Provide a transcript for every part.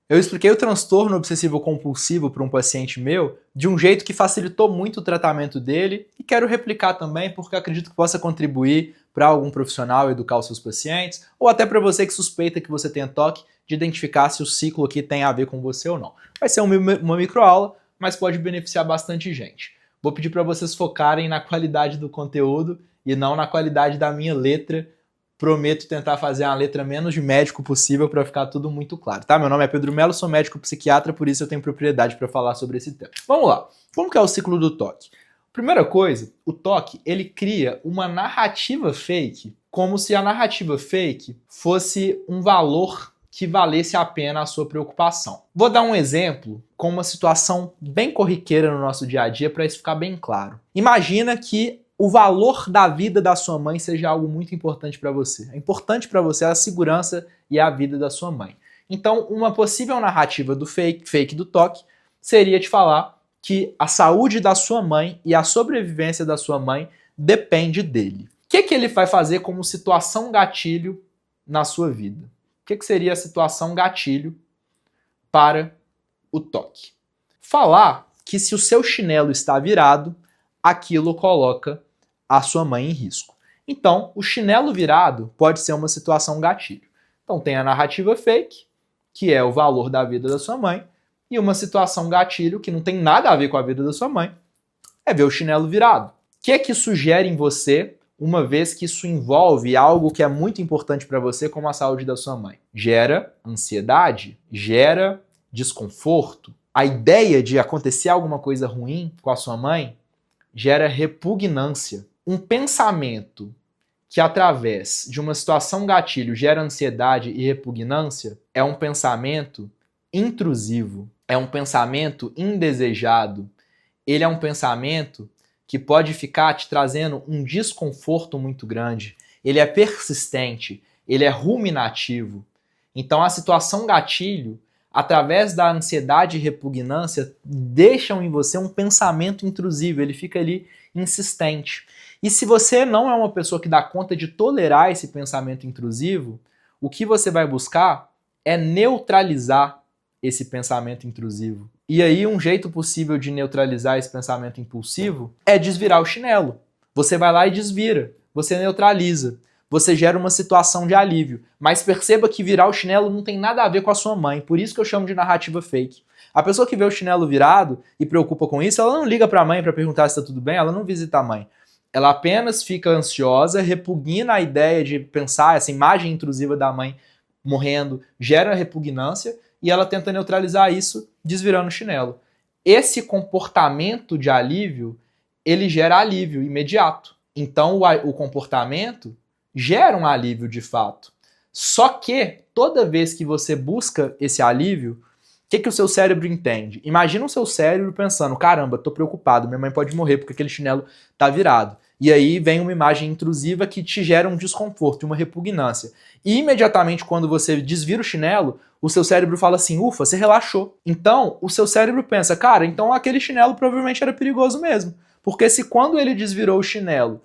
Eu expliquei o transtorno obsessivo compulsivo para um paciente meu de um jeito que facilitou muito o tratamento dele e quero replicar também porque acredito que possa contribuir para algum profissional educar os seus pacientes ou até para você que suspeita que você tenha toque de identificar se o ciclo aqui tem a ver com você ou não. Vai ser uma microaula, mas pode beneficiar bastante gente. Vou pedir para vocês focarem na qualidade do conteúdo e não na qualidade da minha letra. Prometo tentar fazer uma letra menos de médico possível para ficar tudo muito claro, tá? Meu nome é Pedro Melo, sou médico psiquiatra, por isso eu tenho propriedade para falar sobre esse tema. Vamos lá. Como que é o ciclo do toque? Primeira coisa, o toque, ele cria uma narrativa fake, como se a narrativa fake fosse um valor que valesse a pena a sua preocupação. Vou dar um exemplo com uma situação bem corriqueira no nosso dia a dia para isso ficar bem claro. Imagina que o valor da vida da sua mãe seja algo muito importante para você. É importante para você a segurança e a vida da sua mãe. Então, uma possível narrativa do fake do toque seria te falar que a saúde da sua mãe e a sobrevivência da sua mãe depende dele. O que ele vai fazer como situação gatilho na sua vida? O que seria a situação gatilho para o toque? Falar que se o seu chinelo está virado, aquilo coloca a sua mãe em risco. Então, o chinelo virado pode ser uma situação gatilho. Então, tem a narrativa fake, que é o valor da vida da sua mãe, e uma situação gatilho que não tem nada a ver com a vida da sua mãe, é ver o chinelo virado. O que sugere em você, uma vez que isso envolve algo que é muito importante para você, como a saúde da sua mãe? Gera ansiedade, gera desconforto. A ideia de acontecer alguma coisa ruim com a sua mãe gera repugnância. Um pensamento que através de uma situação gatilho gera ansiedade e repugnância é um pensamento intrusivo, é um pensamento indesejado. Ele é um pensamento que pode ficar te trazendo um desconforto muito grande. Ele é persistente, ele é ruminativo. Então a situação gatilho, através da ansiedade e repugnância, deixam em você um pensamento intrusivo, ele fica ali insistente. E se você não é uma pessoa que dá conta de tolerar esse pensamento intrusivo, o que você vai buscar é neutralizar esse pensamento intrusivo. E aí um jeito possível de neutralizar esse pensamento impulsivo é desvirar o chinelo. Você vai lá e desvira, você neutraliza. Você gera uma situação de alívio. Mas perceba que virar o chinelo não tem nada a ver com a sua mãe. Por isso que eu chamo de narrativa fake. A pessoa que vê o chinelo virado e preocupa com isso, ela não liga para a mãe para perguntar se está tudo bem, ela não visita a mãe. Ela apenas fica ansiosa, repugna a ideia de pensar, essa imagem intrusiva da mãe morrendo gera repugnância e ela tenta neutralizar isso desvirando o chinelo. Esse comportamento de alívio, ele gera alívio imediato. Então o comportamento gera um alívio de fato. Só que toda vez que você busca esse alívio, o que o seu cérebro entende? Imagina o seu cérebro pensando, caramba, tô preocupado, minha mãe pode morrer porque aquele chinelo tá virado. E aí vem uma imagem intrusiva que te gera um desconforto, uma repugnância. E imediatamente quando você desvira o chinelo, o seu cérebro fala assim, ufa, você relaxou. Então o seu cérebro pensa, cara, então aquele chinelo provavelmente era perigoso mesmo. Porque se quando ele desvirou o chinelo,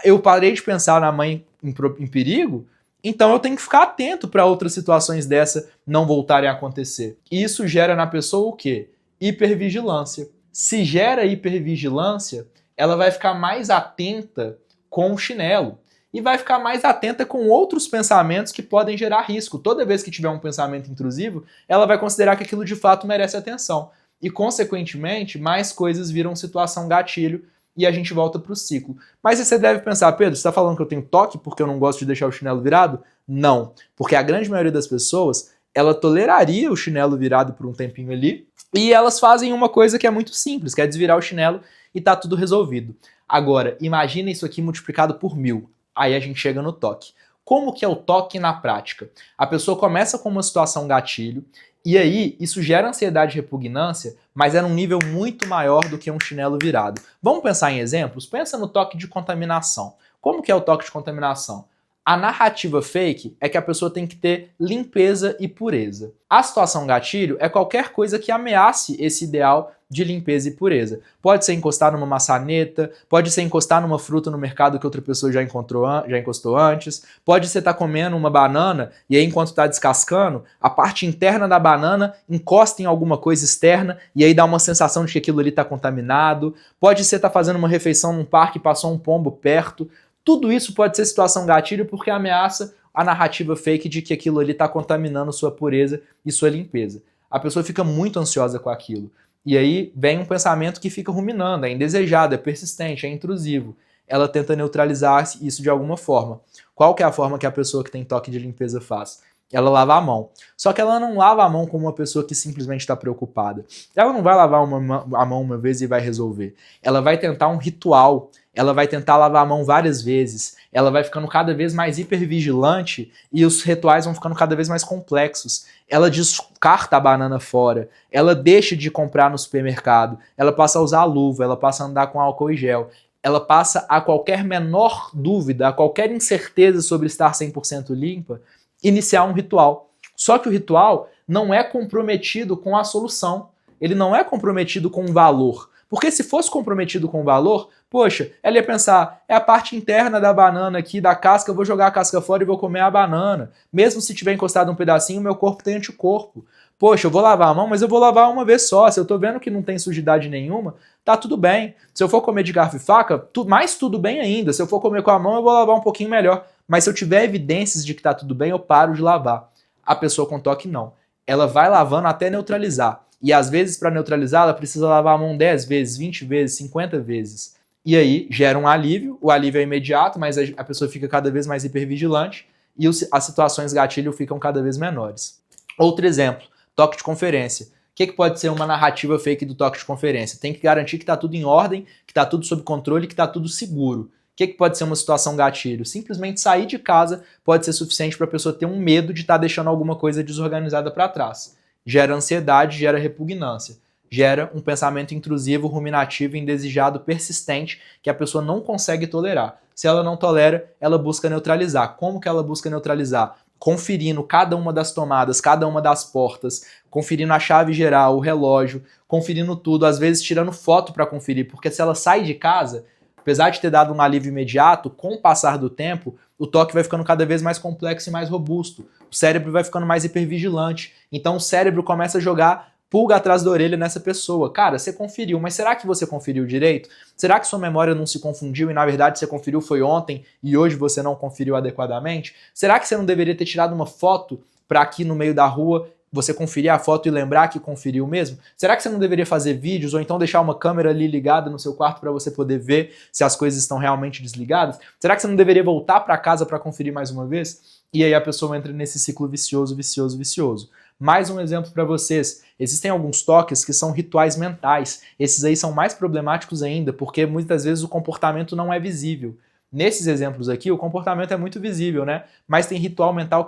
eu parei de pensar na mãe em perigo, então eu tenho que ficar atento para outras situações dessa não voltarem a acontecer. E isso gera na pessoa o quê? Hipervigilância. Se gera hipervigilância, ela vai ficar mais atenta com o chinelo. E vai ficar mais atenta com outros pensamentos que podem gerar risco. Toda vez que tiver um pensamento intrusivo, ela vai considerar que aquilo de fato merece atenção. E, consequentemente, mais coisas viram situação gatilho e a gente volta para o ciclo. Mas você deve pensar, Pedro, você está falando que eu tenho toque porque eu não gosto de deixar o chinelo virado? Não, porque a grande maioria das pessoas, ela toleraria o chinelo virado por um tempinho ali e elas fazem uma coisa que é muito simples, que é desvirar o chinelo e tá tudo resolvido. Agora, imagina isso aqui multiplicado por 1000. Aí a gente chega no toque. Como que é o toque na prática? A pessoa começa com uma situação gatilho, e aí isso gera ansiedade e repugnância, mas é num nível muito maior do que um chinelo virado. Vamos pensar em exemplos? Pensa no toque de contaminação. Como que é o toque de contaminação? A narrativa fake é que a pessoa tem que ter limpeza e pureza. A situação gatilho é qualquer coisa que ameace esse ideal de limpeza e pureza. Pode ser encostar numa maçaneta, pode ser encostar numa fruta no mercado que outra pessoa já encostou antes, pode ser estar comendo uma banana e aí enquanto está descascando, a parte interna da banana encosta em alguma coisa externa e aí dá uma sensação de que aquilo ali está contaminado, pode ser estar fazendo uma refeição num parque e passou um pombo perto. Tudo isso pode ser situação gatilho porque ameaça a narrativa fake de que aquilo ali está contaminando sua pureza e sua limpeza. A pessoa fica muito ansiosa com aquilo. E aí vem um pensamento que fica ruminando, é indesejado, é persistente, é intrusivo. Ela tenta neutralizar isso de alguma forma. Qual que é a forma que a pessoa que tem toque de limpeza faz? Ela lava a mão. Só que ela não lava a mão como uma pessoa que simplesmente está preocupada. Ela não vai lavar a mão uma vez e vai resolver. Ela vai tentar um ritual. Ela vai tentar lavar a mão várias vezes, ela vai ficando cada vez mais hipervigilante e os rituais vão ficando cada vez mais complexos. Ela descarta a banana fora, ela deixa de comprar no supermercado, ela passa a usar a luva, ela passa a andar com álcool e gel, ela passa a qualquer menor dúvida, a qualquer incerteza sobre estar 100% limpa, iniciar um ritual. Só que o ritual não é comprometido com a solução, ele não é comprometido com o valor. Porque se fosse comprometido com o valor, poxa, ela ia pensar, é a parte interna da banana aqui, da casca, eu vou jogar a casca fora e vou comer a banana. Mesmo se tiver encostado um pedacinho, meu corpo tem anticorpo. Poxa, eu vou lavar a mão, mas eu vou lavar uma vez só. Se eu tô vendo que não tem sujidade nenhuma, tá tudo bem. Se eu for comer de garfo e faca, mais tudo bem ainda. Se eu for comer com a mão, eu vou lavar um pouquinho melhor. Mas se eu tiver evidências de que tá tudo bem, eu paro de lavar. A pessoa com toque não. Ela vai lavando até neutralizar. E às vezes, para neutralizar, ela precisa lavar a mão 10 vezes, 20 vezes, 50 vezes. E aí gera um alívio, o alívio é imediato, mas a pessoa fica cada vez mais hipervigilante e as situações gatilho ficam cada vez menores. Outro exemplo, toque de conferência. O que pode ser uma narrativa fake do toque de conferência? Tem que garantir que está tudo em ordem, que está tudo sob controle, que está tudo seguro. O que pode ser uma situação gatilho? Simplesmente sair de casa pode ser suficiente para a pessoa ter um medo de estar deixando alguma coisa desorganizada para trás. Gera ansiedade, gera repugnância. Gera um pensamento intrusivo, ruminativo, indesejado, persistente, que a pessoa não consegue tolerar. Se ela não tolera, ela busca neutralizar. Como que ela busca neutralizar? Conferindo cada uma das tomadas, cada uma das portas, conferindo a chave geral, o relógio, conferindo tudo, às vezes tirando foto para conferir, porque se ela sai de casa, apesar de ter dado um alívio imediato, com o passar do tempo, o toque vai ficando cada vez mais complexo e mais robusto. O cérebro vai ficando mais hipervigilante. Então o cérebro começa a jogar pulga atrás da orelha nessa pessoa. Cara, você conferiu, mas será que você conferiu direito? Será que sua memória não se confundiu e na verdade você conferiu foi ontem e hoje você não conferiu adequadamente? Será que você não deveria ter tirado uma foto para aqui no meio da rua você conferir a foto e lembrar que conferiu mesmo? Será que você não deveria fazer vídeos ou então deixar uma câmera ali ligada no seu quarto para você poder ver se as coisas estão realmente desligadas? Será que você não deveria voltar para casa para conferir mais uma vez? E aí a pessoa entra nesse ciclo vicioso, vicioso, vicioso. Mais um exemplo para vocês. Existem alguns toques que são rituais mentais. Esses aí são mais problemáticos ainda, porque muitas vezes o comportamento não é visível. Nesses exemplos aqui, o comportamento é muito visível, né? Mas tem ritual mental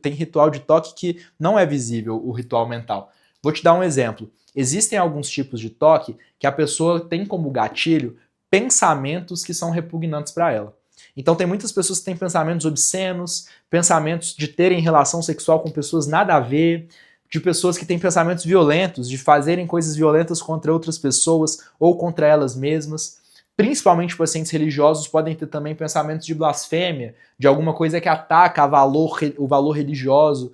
tem ritual de toque que não é visível, o ritual mental. Vou te dar um exemplo. Existem alguns tipos de toque que a pessoa tem como gatilho pensamentos que são repugnantes para ela. Então tem muitas pessoas que têm pensamentos obscenos, pensamentos de terem relação sexual com pessoas nada a ver, de pessoas que têm pensamentos violentos, de fazerem coisas violentas contra outras pessoas ou contra elas mesmas. Principalmente pacientes religiosos podem ter também pensamentos de blasfêmia, de alguma coisa que ataca o valor religioso,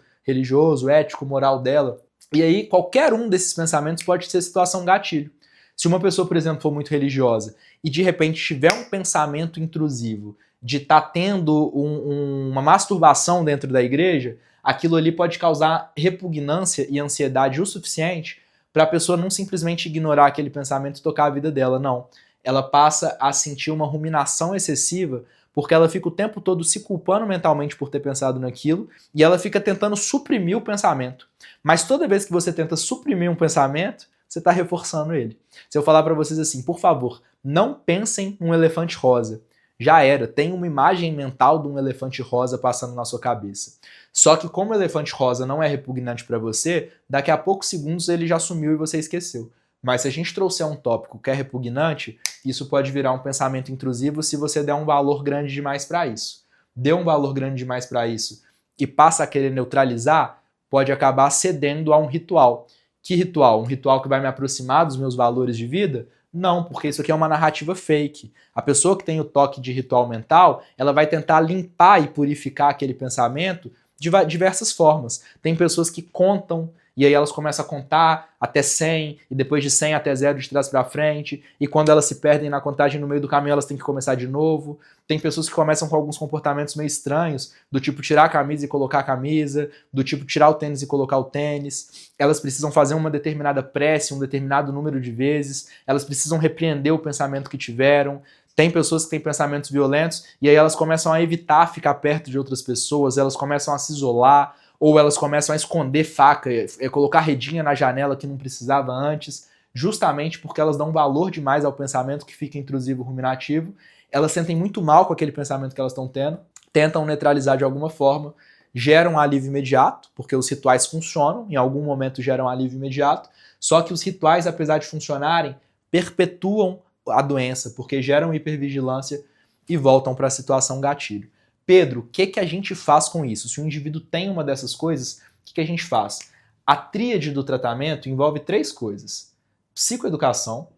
ético, moral dela. E aí qualquer um desses pensamentos pode ser situação gatilho. Se uma pessoa, por exemplo, for muito religiosa e de repente tiver um pensamento intrusivo de estar tendo uma masturbação dentro da igreja, aquilo ali pode causar repugnância e ansiedade o suficiente para a pessoa não simplesmente ignorar aquele pensamento e tocar a vida dela, não. Ela passa a sentir uma ruminação excessiva porque ela fica o tempo todo se culpando mentalmente por ter pensado naquilo e ela fica tentando suprimir o pensamento. Mas toda vez que você tenta suprimir um pensamento, você está reforçando ele. Se eu falar para vocês assim, por favor, não pensem num elefante rosa. Já era, tem uma imagem mental de um elefante rosa passando na sua cabeça. Só que como o elefante rosa não é repugnante para você, daqui a poucos segundos ele já sumiu e você esqueceu. Mas se a gente trouxer um tópico que é repugnante, isso pode virar um pensamento intrusivo se você der um valor grande demais para isso. deu um valor grande demais para isso e passa a querer neutralizar, pode acabar cedendo a um ritual. Que ritual? Um ritual que vai me aproximar dos meus valores de vida? Não, porque isso aqui é uma narrativa fake. A pessoa que tem o toque de ritual mental, ela vai tentar limpar e purificar aquele pensamento de diversas formas. Tem pessoas que contam, e aí elas começam a contar até 100, e depois de 100 até 0 de trás para frente, e quando elas se perdem na contagem no meio do caminho, elas têm que começar de novo. Tem pessoas que começam com alguns comportamentos meio estranhos, do tipo tirar a camisa e colocar a camisa, do tipo tirar o tênis e colocar o tênis. Elas precisam fazer uma determinada prece, um determinado número de vezes, elas precisam repreender o pensamento que tiveram. Tem pessoas que têm pensamentos violentos, e aí elas começam a evitar ficar perto de outras pessoas, elas começam a se isolar, ou elas começam a esconder faca, colocar redinha na janela que não precisava antes, justamente porque elas dão valor demais ao pensamento que fica intrusivo, ruminativo. Elas sentem muito mal com aquele pensamento que elas estão tendo, tentam neutralizar de alguma forma, geram um alívio imediato, porque os rituais funcionam, em algum momento geram um alívio imediato, só que os rituais, apesar de funcionarem, perpetuam a doença, porque geram hipervigilância e voltam para a situação gatilho. Pedro, o que a gente faz com isso? Se o indivíduo tem uma dessas coisas, o que a gente faz? A tríade do tratamento envolve 3 coisas. Psicoeducação,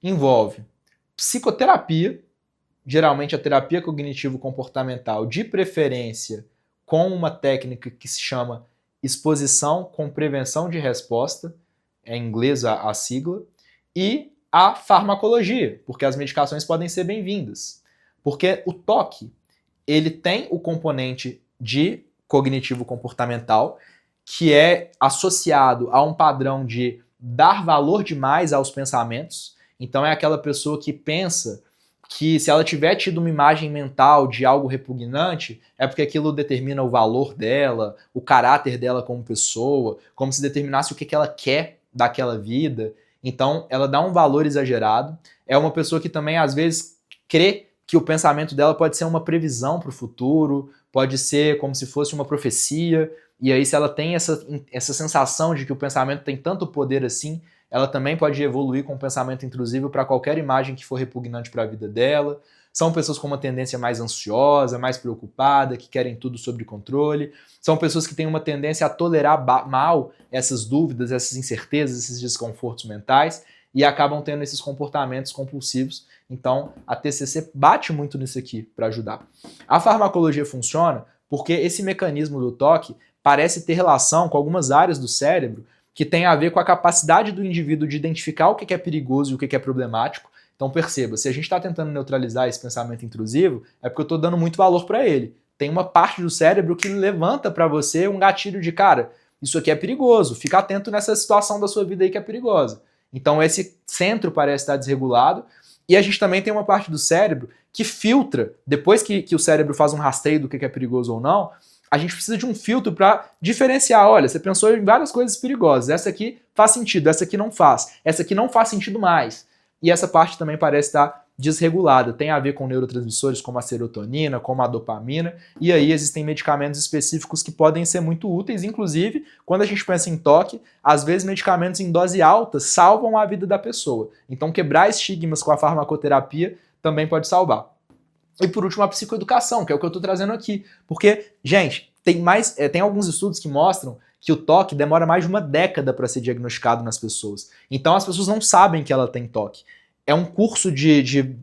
envolve psicoterapia, geralmente a terapia cognitivo-comportamental, de preferência com uma técnica que se chama exposição com prevenção de resposta, é em inglês a sigla, e a farmacologia, porque as medicações podem ser bem-vindas. Porque o TOC, ele tem o componente de cognitivo-comportamental, que é associado a um padrão de dar valor demais aos pensamentos. Então é aquela pessoa que pensa que se ela tiver tido uma imagem mental de algo repugnante, é porque aquilo determina o valor dela, o caráter dela como pessoa, como se determinasse o que ela quer daquela vida. Então ela dá um valor exagerado. É uma pessoa que também às vezes crê que o pensamento dela pode ser uma previsão para o futuro, pode ser como se fosse uma profecia, e aí se ela tem essa sensação de que o pensamento tem tanto poder assim, ela também pode evoluir com um pensamento intrusivo para qualquer imagem que for repugnante para a vida dela. São pessoas com uma tendência mais ansiosa, mais preocupada, que querem tudo sob controle. São pessoas que têm uma tendência a tolerar mal essas dúvidas, essas incertezas, esses desconfortos mentais, e acabam tendo esses comportamentos compulsivos. Então, a TCC bate muito nisso aqui para ajudar. A farmacologia funciona porque esse mecanismo do TOC parece ter relação com algumas áreas do cérebro que tem a ver com a capacidade do indivíduo de identificar o que é perigoso e o que é problemático. Então, perceba, se a gente está tentando neutralizar esse pensamento intrusivo, é porque eu estou dando muito valor para ele. Tem uma parte do cérebro que levanta para você um gatilho de, cara, isso aqui é perigoso, fica atento nessa situação da sua vida aí que é perigosa. Então, esse centro parece estar desregulado. E a gente também tem uma parte do cérebro que filtra, depois que o cérebro faz um rastreio do que é perigoso ou não, a gente precisa de um filtro para diferenciar. Olha, você pensou em várias coisas perigosas, essa aqui faz sentido, essa aqui não faz, essa aqui não faz sentido mais. E essa parte também parece estar desregulada, tem a ver com neurotransmissores como a serotonina, como a dopamina, e aí existem medicamentos específicos que podem ser muito úteis, inclusive, quando a gente pensa em TOC, às vezes medicamentos em dose alta salvam a vida da pessoa. Então quebrar estigmas com a farmacoterapia também pode salvar. E por último, a psicoeducação, que é o que eu estou trazendo aqui. Porque, gente, tem alguns estudos que mostram que o TOC demora mais de uma década para ser diagnosticado nas pessoas. Então as pessoas não sabem que ela tem TOC. É um curso de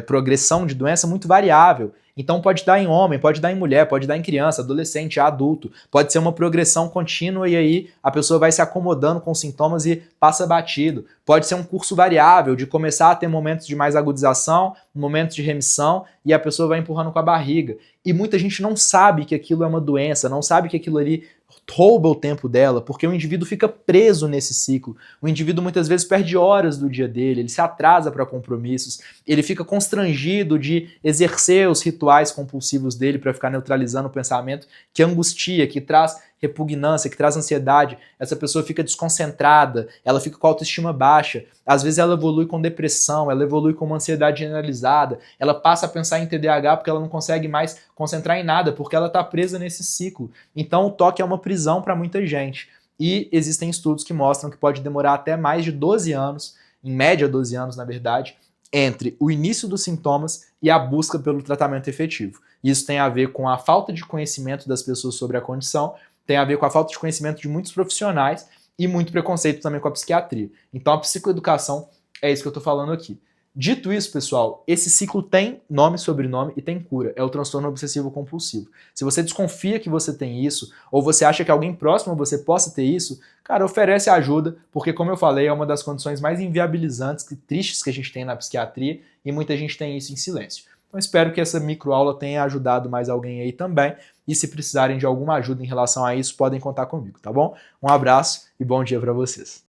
progressão de doença muito variável. Então pode dar em homem, pode dar em mulher, pode dar em criança, adolescente, adulto. Pode ser uma progressão contínua e aí a pessoa vai se acomodando com os sintomas e passa batido. Pode ser um curso variável, de começar a ter momentos de mais agudização, momentos de remissão e a pessoa vai empurrando com a barriga. E muita gente não sabe que aquilo é uma doença, não sabe que aquilo ali rouba o tempo dela, porque o indivíduo fica preso nesse ciclo. O indivíduo muitas vezes perde horas do dia dele, ele se atrasa para compromissos, ele fica constrangido de exercer os rituais compulsivos dele para ficar neutralizando o pensamento que angustia, que traz repugnância, que traz ansiedade. Essa pessoa fica desconcentrada, ela fica com a autoestima baixa, às vezes ela evolui com depressão, ela evolui com uma ansiedade generalizada, ela passa a pensar em TDAH porque ela não consegue mais concentrar em nada, porque ela está presa nesse ciclo. Então o TOC é uma prisão para muita gente. E existem estudos que mostram que pode demorar até mais de 12 anos, em média 12 anos na verdade, entre o início dos sintomas e a busca pelo tratamento efetivo. Isso tem a ver com a falta de conhecimento das pessoas sobre a condição, tem a ver com a falta de conhecimento de muitos profissionais e muito preconceito também com a psiquiatria. Então a psicoeducação é isso que eu estou falando aqui. Dito isso, pessoal, esse ciclo tem nome, sobrenome e tem cura. É o transtorno obsessivo compulsivo. Se você desconfia que você tem isso, ou você acha que alguém próximo a você possa ter isso, cara, oferece ajuda, porque como eu falei, é uma das condições mais inviabilizantes e tristes que a gente tem na psiquiatria, e muita gente tem isso em silêncio. Então espero que essa microaula tenha ajudado mais alguém aí também, e se precisarem de alguma ajuda em relação a isso, podem contar comigo, tá bom? Um abraço e bom dia para vocês.